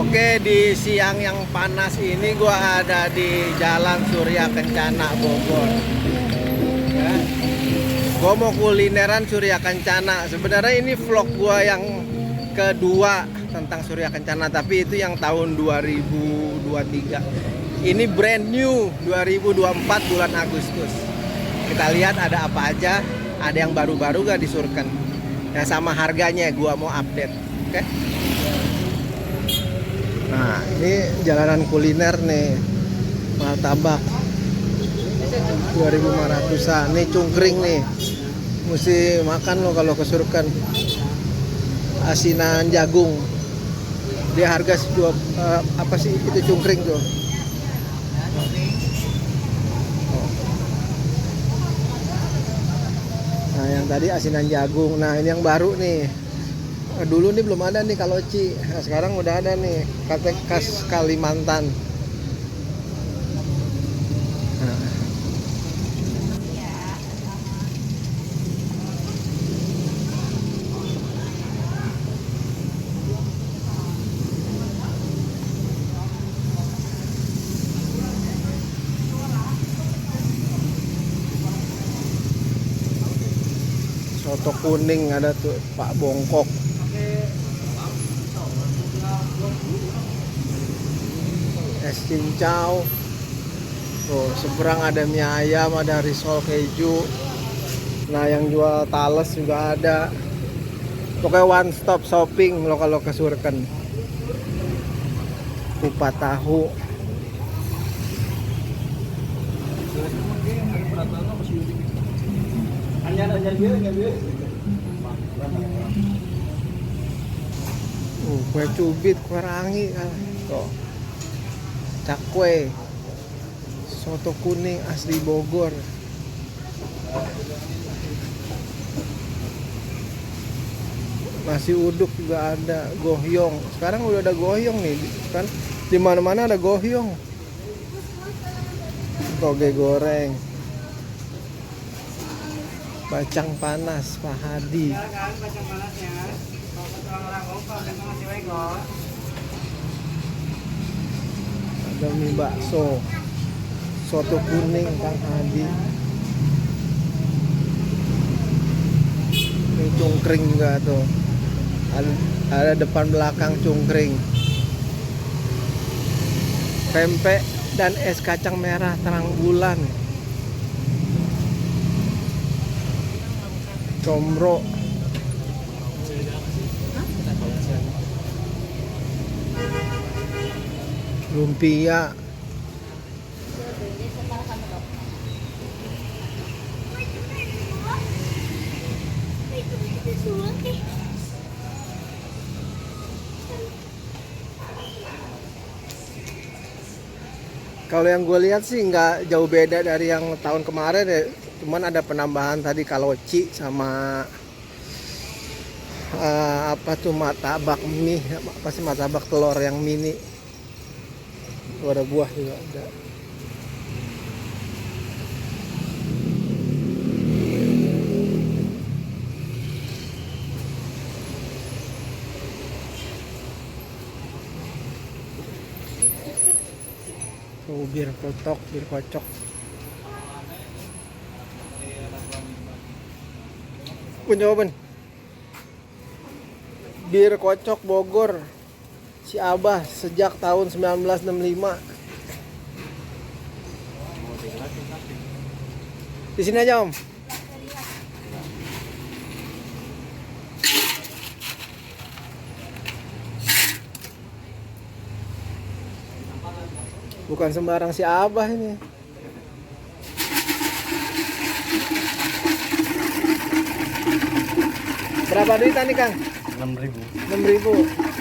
Oke, di siang yang panas ini gua ada di Jalan Surya Kencana Bogor. Ya. Gua mau kulineran Surya Kencana. Sebenarnya ini vlog gua yang kedua tentang Surya Kencana, tapi itu yang tahun 2023. Ini brand new 2024 bulan Agustus. Kita lihat ada apa aja, ada yang baru-baru gak disurken. Ya sama harganya gua mau update. Oke. Nah, ini jalanan kuliner nih. Martabak 2.500-an. Nih cungkring nih. Mesti makan lo kalau kesurkan. Asinan jagung. Dia harga apa sih itu cungkring tuh? Nah, yang tadi asinan jagung. Nah, ini yang baru nih. Dulu nih belum ada nih kaloci. Nah, sekarang udah ada nih, khas Kalimantan. Nah. Soto kuning ada tuh Pak Bongkok. Es cincau. Tuh, seberang ada mie ayam, ada risol keju. Nah, yang jual tales juga ada. Pokoknya one stop shopping lo kalau ke Surken. Kupat tahu. Kue cubit, kue rangi. Tuh. Cakwe, soto kuning asli Bogor. Nasi uduk juga ada, gohyong. Sekarang udah ada gohyong nih, kan? Di mana-mana ada gohyong. Toge goreng, bacang panas Pak Hadi. Ada mie bakso, soto kuning Kang Hadi. Ini cungkring juga tuh. Ada depan belakang cungkring. Pempek dan es kacang merah terang bulan. Combro. Lumpia. Kalau yang gue lihat sih nggak jauh beda dari yang tahun kemarin ya. Cuman ada penambahan tadi kaloci sama apa tuh martabak mie, apa sih martabak telur yang mini. Tuh ada buah juga ada. Tuh bir kocok. Jawaban. Bir kocok Bogor. Si Abah sejak tahun 1965. Di sini aja, Om. Bukan sembarang si Abah ini. Berapa duitan nih, Kang? 6.000. 6.000.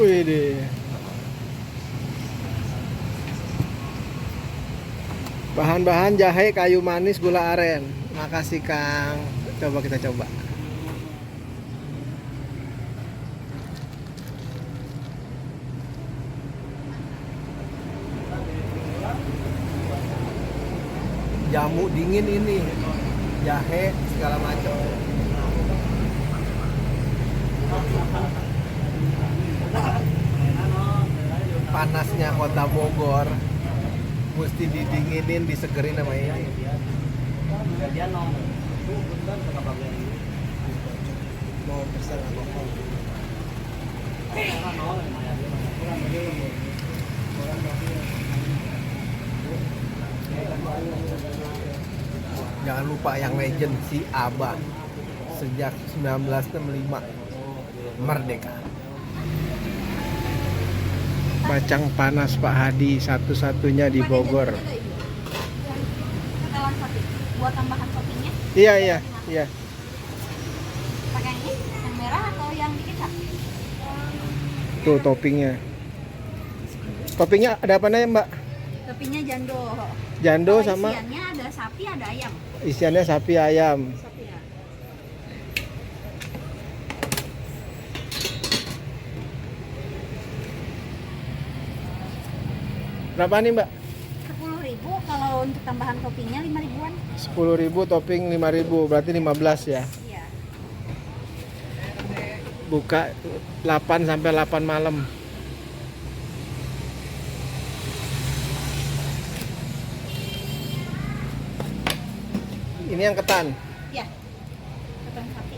Wih deh. Bahan-bahan jahe, kayu manis, gula aren. Makasih Kang. Coba kita coba. dingin ini jahe segala macam. Panasnya kota Bogor mesti didinginin, disegerin sama ini. Mau pesan apa? Jangan lupa yang legend si Abah sejak 1965 merdeka. Bacang panas Pak Hadi satu-satunya di Bogor. Buat tambahan toppingnya? Iya. Pakai ini yang merah atau yang dikit? Tuh toppingnya. Toppingnya ada apa aja Mbak? Toppingnya jando. Jando Kalau sama isiannya ada sapi, ada ayam. isiannya sapi ayam. Sapi ya. Berapa nih Mbak? 10.000, kalau untuk tambahan toppingnya 5 ribuan. 10.000 topping 5.000 berarti 15 ya. Iya. Buka 8 sampai 8 malam. Ini yang ketan. Iya. Ketan sapi.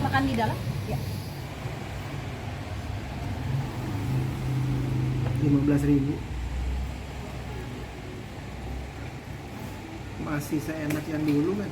Makan di dalam? Ya. 15.000. Masih seenak yang dulu kan?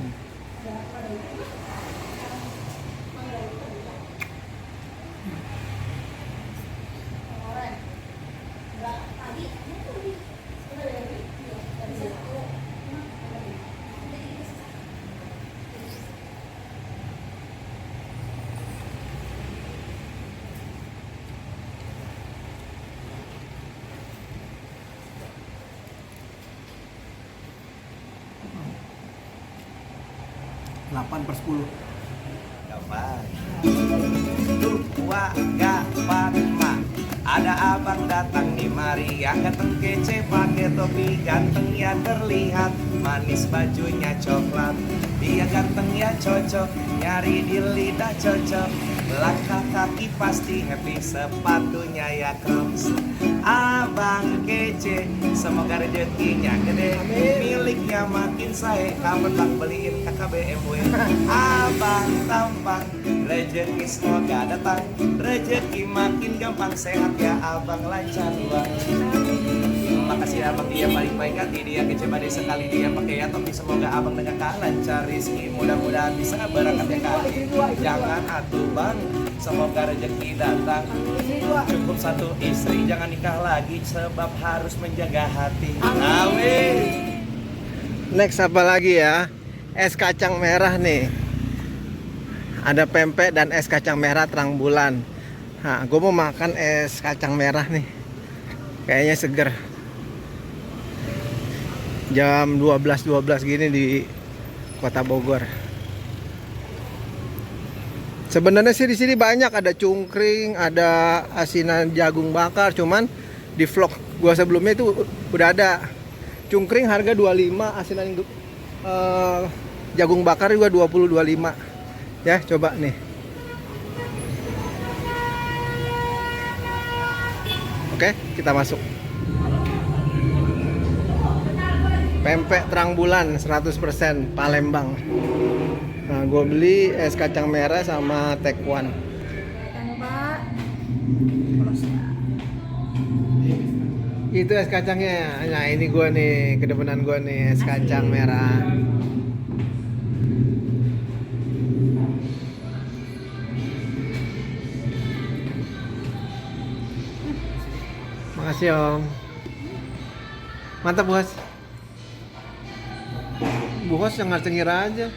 Delapan per 10. Gampang. Tua gampang mah. Ada abang datang di mari yang ganteng kece pakai topi ganteng ya terlihat manis bajunya coklat. Dia ganteng ya cocok nyari di lidah cocok. Langkah kaki pasti happy sepatunya ya Crocs. Abang kece semoga rezekinya gede miliknya makin saya kapan bang beliin kakak BMW. Abang tampan rezeki semoga datang rezeki makin gampang sehat ya abang lancar uang. Makasih abang dia paling baik hati dia kece badai sekali dia pakai ya topi semoga abang dengan lancar rizki mudah-mudahan bisa berangkat ya kali. Jangan atuh bang semoga rezeki datang. Cukup satu istri jangan nikah lagi sebab harus menjaga hati. Amin. Next apa lagi ya? Es kacang merah nih. Ada pempek dan es kacang merah terang bulan. Nah, gue mau makan es kacang merah nih. Kayaknya seger. Jam 12 gini di Kota Bogor. Sebenarnya sih di sini banyak, ada cungkring, ada asinan jagung bakar, cuman di vlog gua sebelumnya itu udah ada. Cungkring harga 25, asinan jagung bakar juga 20-25. Ya, coba nih. Oke, kita masuk. Pempek terang bulan 100% Palembang. Nah, gue beli es kacang merah sama tekwan. Itu es kacangnya. Nah, ini gue nih, kedepanan gue nih es kacang merah. Makasih Om. Mantap bos. Bos cengar-cengir aja.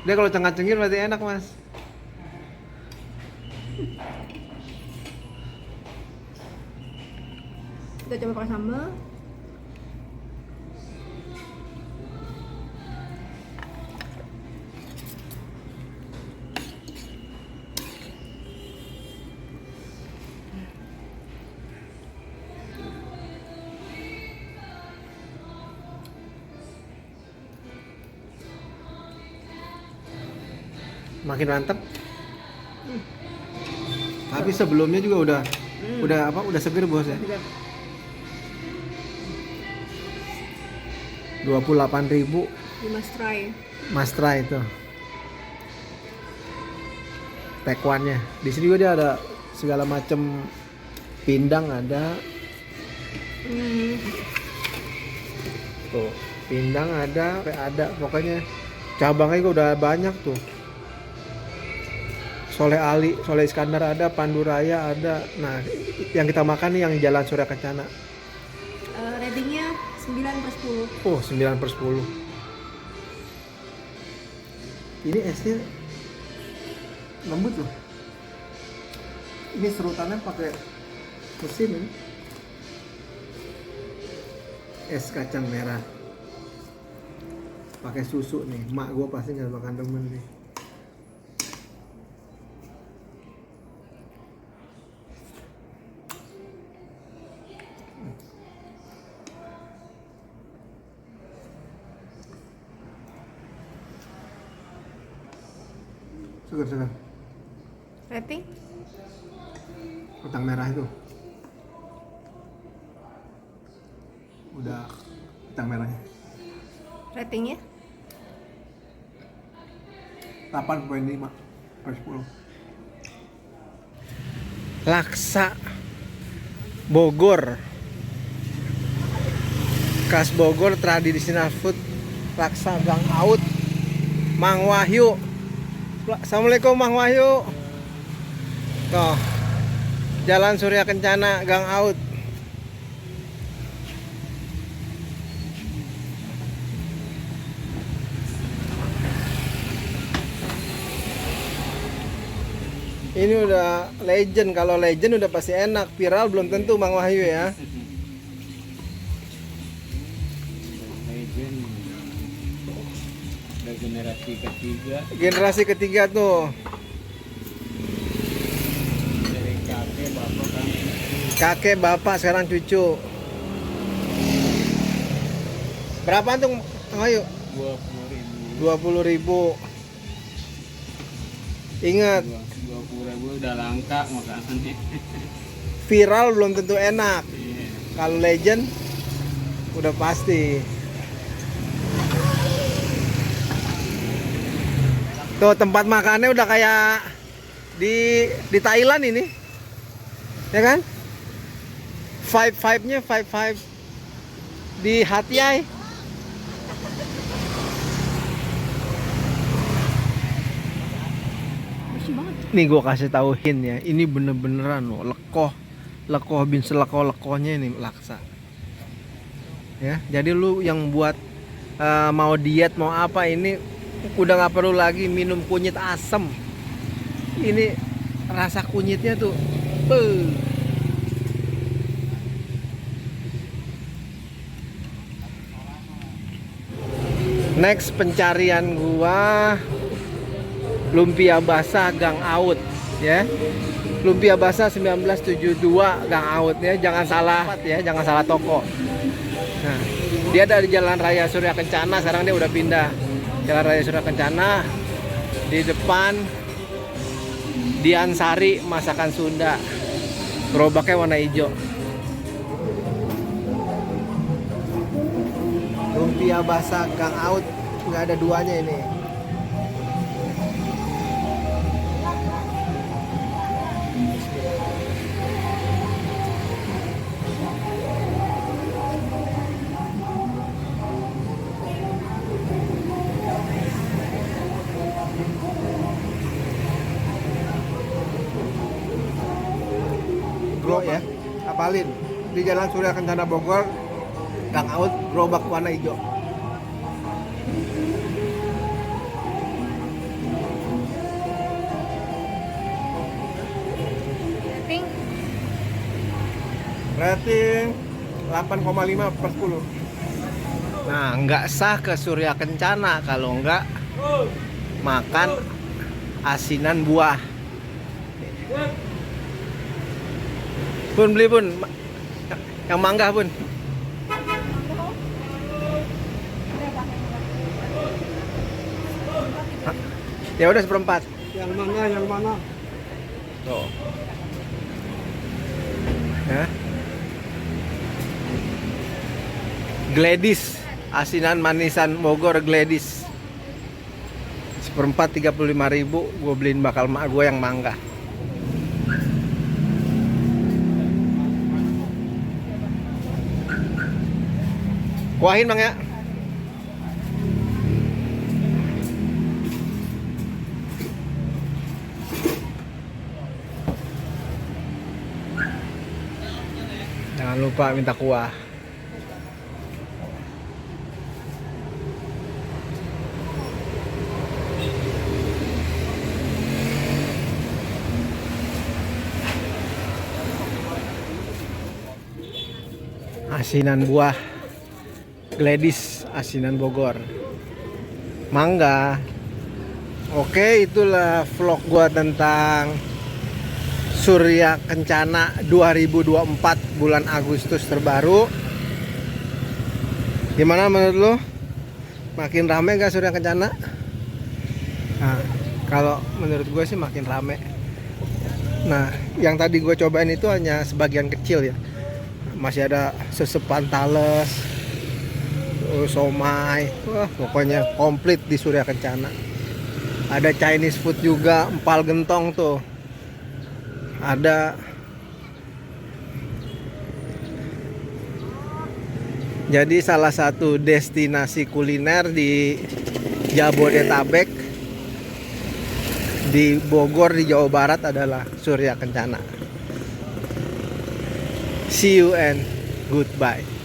Dia kalau cengar-cengir berarti enak mas. Kita coba pakai sambal. Makin mantep. Tapi sebelumnya juga udah seger bos ya. 28.000 Di Mas Try. Mastra itu. Tekwannya. Di sini juga dia ada segala macam pindang ada. Tuh, pindang ada pokoknya cabangnya juga udah banyak tuh. Soleh Ali, Soleh Iskandar ada, Pandu Raya ada. Nah, yang kita makan nih yang Jalan Surya Kencana. Ratingnya 9/10. Oh, 9/10. Ini esnya lembut loh. Ini serutannya pakai mesin ini. Es kacang merah. Pakai susu nih. Mak gua pasti nggak makan demen nih. Segar. Rating? Kacang merah itu. Udah kacang merahnya. Ratingnya? 8,5 per 10. Laksa Bogor. Khas Bogor, tradisional food. Laksa Gang Aut. Mang Wahyu. Assalamualaikum Mang Wahyu. Tuh. Jalan Surya Kencana, Gang Aut. Ini udah legend, kalau legend udah pasti enak, viral belum tentu Mang Wahyu ya. Legend. Udah generasi ketiga Generasi ketiga tuh. dari Kakek bapak sekarang cucu. Berapaan tuh Mang Wahyu? 20.000. 20.000. Ingat, 20.000 udah langka makanannya. viral belum tentu enak. Iya. Kalau legend udah pasti. Tuh tempat makannya udah kayak di Thailand ini. Ya kan? Vibe-nya vibe di Hat Yai. Bersih banget. Nih gua kasih tahu hint ya, ini bener-beneran loh, lekoh bin selekoh-lekohnya ini laksa. Ya, jadi lu yang buat mau diet mau apa ini udah nggak perlu lagi minum kunyit asem. Ini rasa kunyitnya tuh, Next pencarian gua lumpia basah Gang Aut ya. Lumpia basah 1972 Gang Aut ya. Jangan salah toko. Nah, dia ada di Jalan Raya Surya Kencana, sekarang dia udah pindah. Jalan Raya Surya Kencana, di depan Diansari Masakan Sunda. Gerobaknya warna hijau. Lumpia basah Gang Aut, nggak ada duanya ini. Bro ya, apalin di Jalan Surya Kencana Bogor, Gang Aut, gerobak warna hijau. Rating? Rating 8,5 per 10. Nah, nggak sah ke Surya Kencana kalau nggak makan asinan buah. Pun beli pun yang mangga pun. Ya udah seperempat. Yang mana? Yang mana? Tuh. Ya. Gladys, asinan manisan Bogor Gladys. Seperempat 35.000, gue beliin bakal mak gue yang mangga. Kuahin bang ya. Jangan lupa minta kuah. Asinan buah Gladys, asinan Bogor. Mangga. Oke, itulah vlog gua tentang Surya Kencana 2024 bulan Agustus terbaru. Gimana menurut lo? Makin rame gak Surya Kencana? Nah, kalau menurut gue sih makin rame. Nah, yang tadi gue cobain itu hanya sebagian kecil ya. Masih ada sesepan tales, somai, wah pokoknya komplit di Surya Kencana. Ada Chinese food juga, empal gentong tuh. Ada. Jadi salah satu destinasi kuliner di Jabodetabek, di Bogor di Jawa Barat adalah Surya Kencana. See you and goodbye.